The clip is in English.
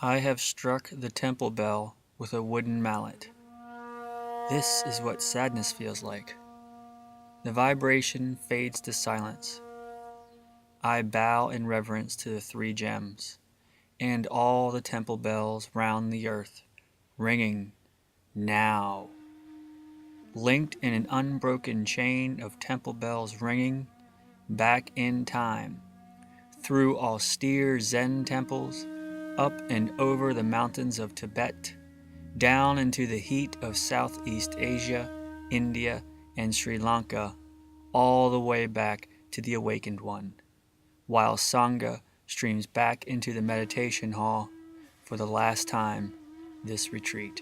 I have struck the temple bell with a wooden mallet. This is what sadness feels like. The vibration fades to silence. I bow in reverence to the three gems, and all the temple bells round the earth, ringing now. Linked in an unbroken chain of temple bells ringing, back in time, through austere Zen temples, up and over the mountains of Tibet, down into the heat of Southeast Asia, India, and Sri Lanka, all the way back to the Awakened One, while Sangha streams back into the meditation hall for the last time this retreat.